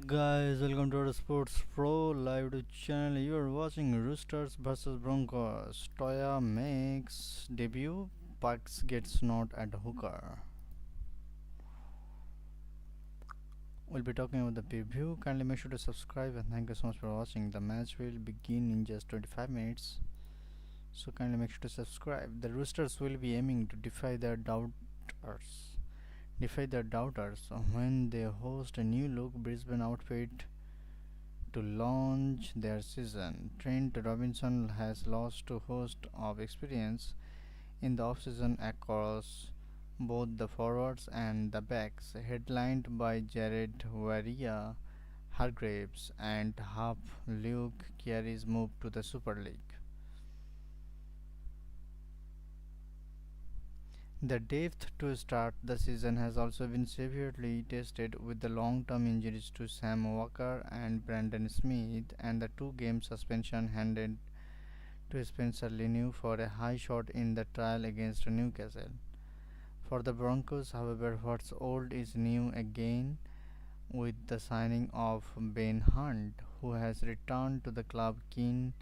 Guys, welcome to our Sports Pro live channel. You are watching Roosters versus Broncos. Toya makes debut, Bucks gets not at hooker. We'll be talking about the preview. Kindly make sure to subscribe and thank you so much for watching. The match will begin in just 25 minutes. So kindly make sure to subscribe. The Roosters will be aiming to defy their doubters when they host a new look Brisbane outfit to launch their season. Trent Robinson has lost a host of experience in the offseason across both the forwards and the backs, headlined by Jared Waria Hargreaves and half Luke Carey's move to the Super League. The depth to start the season has also been severely tested with the long-term injuries to Sam Walker and Brandon Smith and the two-game suspension handed to Spencer Leniu for a high shot in the trial against Newcastle. For the Broncos, however, what's old is new again with the signing of Ben Hunt, who has returned to the club keen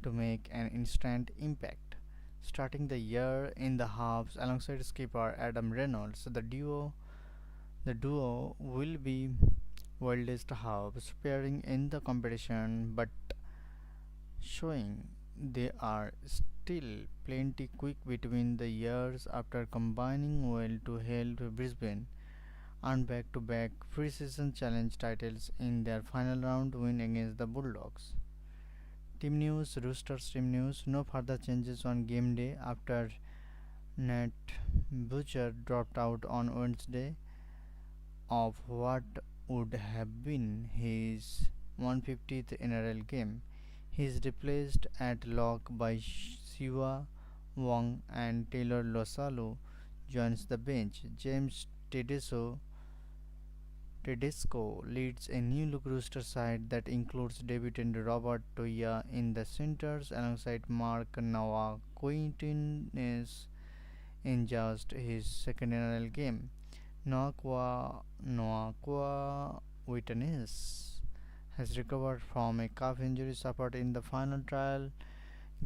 to make an instant impact. Starting the year in the halves alongside skipper Adam Reynolds, the duo will be wildest halves pairing in the competition, but showing they are still plenty quick between the years after combining well to help Brisbane earn back-to-back preseason challenge titles in their final round win against the Bulldogs. Team news, Roosters team news. No further changes on game day after Nat Butcher dropped out on Wednesday of what would have been his 150th NRL game. He is replaced at lock by Siwa Wong and Taylor Losalu joins the bench. James Tedesco leads a new look Rooster side that includes debutant Robert Toya in the centres alongside Mark Quintinus in just his second NRL game. Noaqua Witness has recovered from a calf injury suffered in the final trial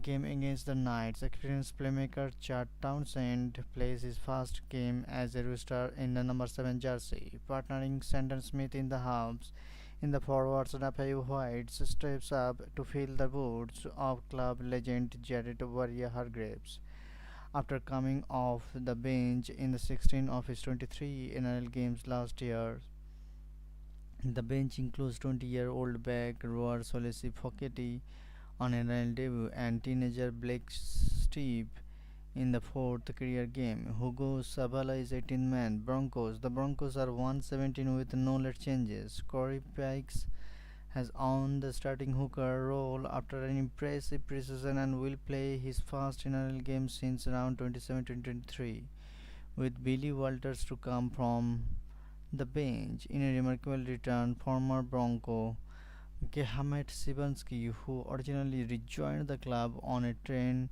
game against the Knights. Experienced playmaker Chad Townsend plays his first game as a Rooster in the number 7 jersey, partnering Sandon Smith in the halves. In the forwards, Rafael White steps up to fill the boots of club legend Jared Hargreaves. After coming off the bench in the 16 of his 23 NRL games last year, the bench includes 20-year-old back rower Solesi Foketi on NRL debut and teenager Blake Steve in the fourth career game. Hugo Savala is 18th man. The Broncos are 117 with no late changes. Corey Pikes has earned the starting hooker role after an impressive preseason and will play his first NRL game since around 27-23, with Billy Walters to come from the bench. In a remarkable return, former Bronco Gehamet Sibansky, who originally rejoined the club on a train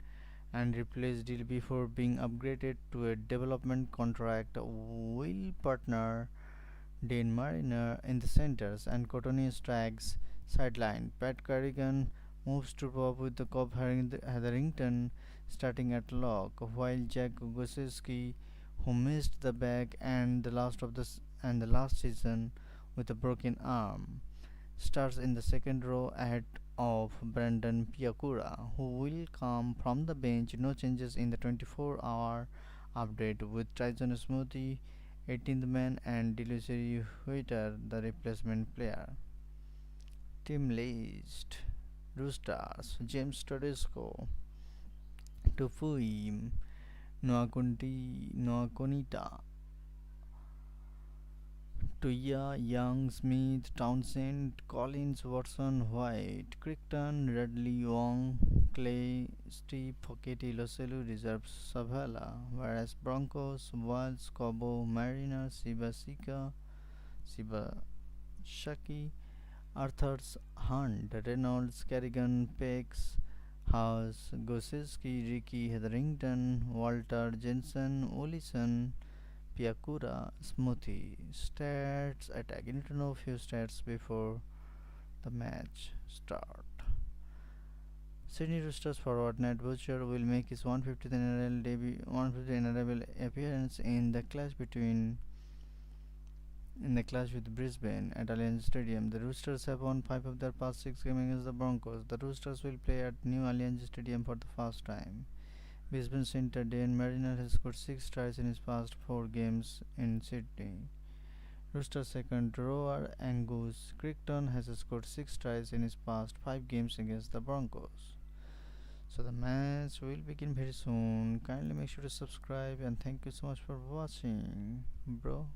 and replaced deal before being upgraded to a development contract, will partner Dane Mariner in the centres and Courtney Straggs sideline. Pat Carrigan moves to pop with the Cobb Hetherington starting at lock, while Jack Gosiewski, who missed the back and the last season with a broken arm, starts in the second row ahead of Brandon Piakura, who will come from the bench. No changes in the 24-hour update, with Tyson Smoothy 18th man and Delusory Huiter the replacement player. Team list: Roosters, James Tedesco, Tupui, Noakonita, Tuya, Young, Smith, Townsend, Collins, Watson, White, Crichton, Radley, Wong, Clay, Steve, Foketi, Loselu reserves Savala, whereas Broncos, Walsh, Cobo, Mariner, Sibashaki, Arthurs, Hunt, Reynolds, Kerrigan, Pex, House, Gosiewski, Ricky, Hetherington, Walter, Jensen, Olison, Piakura Smoothie. Stats attack. You need to know a few stats before the match start. Sydney Roosters forward Nat Butcher will make his 150th NRL debut, 150th NRL appearance in the clash with Brisbane at Allianz Stadium. The Roosters have won 5 of their past 6 games against the Broncos. The Roosters will play at new Allianz Stadium for the first time. Brisbane centre Dan Mariner has scored 6 tries in his past 4 games in Sydney. Roosters second rower Angus Crichton has scored 6 tries in his past 5 games against the Broncos. So the match will begin very soon. Kindly make sure to subscribe and thank you so much for watching, bro.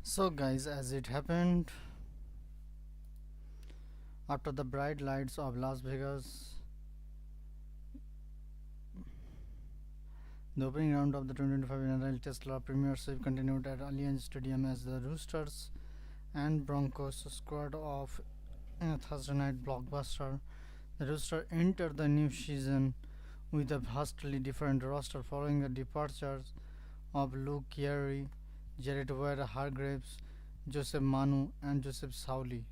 So guys, as it happened after the bright lights of Las Vegas, the opening round of the 2025 NRL Telstra Premiership continued at Allianz Stadium as the Roosters and Broncos squared off in a Thursday night blockbuster. The Roosters entered the new season with a vastly different roster following the departures of Luke Keary, Jared Hargreaves, Joseph Manu, and Joseph Suali,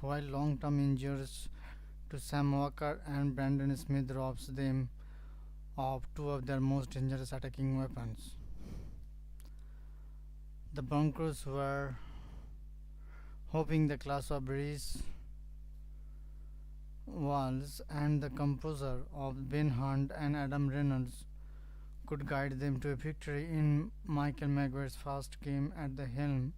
while long-term injuries to Sam Walker and Brandon Smith robs them of 2 of their most dangerous attacking weapons. The Broncos were hoping the class of Breeze Walls and the composer of Ben Hunt and Adam Reynolds could guide them to a victory in Michael Maguire's first game at the helm,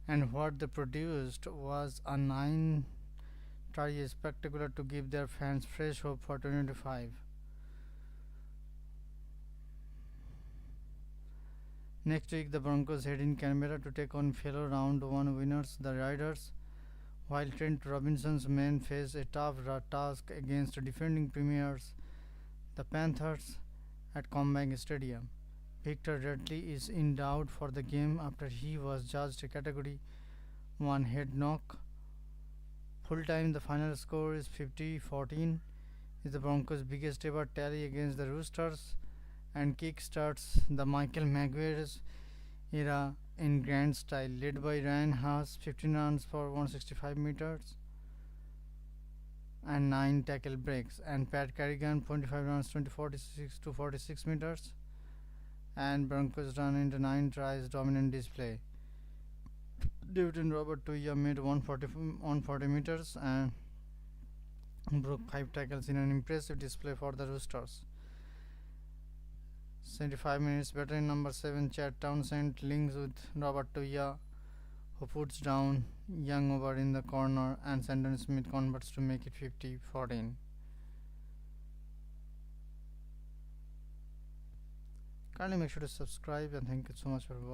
and what they produced was a 9-try spectacular to give their fans fresh hope for 2025. Next week, the Broncos head in Canberra to take on fellow round 1 winners, the Raiders, while Trent Robinson's men face a tough task against defending premiers, the Panthers, at Combank Stadium. Victor Radley is in doubt for the game after he was judged a Category 1 head knock. Full time, the final score is 50-14, is the Broncos' biggest ever tally against the Roosters, and kick-starts the Michael Maguire's era in grand style, led by Ryan Haas 15 runs for 165 meters and 9 tackle breaks, and Pat Carrigan 25 runs 46 meters, and Broncos run into 9 tries dominant display. David Robert Tuya made 140 meters and broke 5 tackles in an impressive display for the Roosters. 75 minutes, veteran number 7 Chad Townsend links with Robert Tuya, who puts down Young over in the corner, and Sandon Smith converts to make it 50-14. Kindly make sure to subscribe and thank you so much for watching.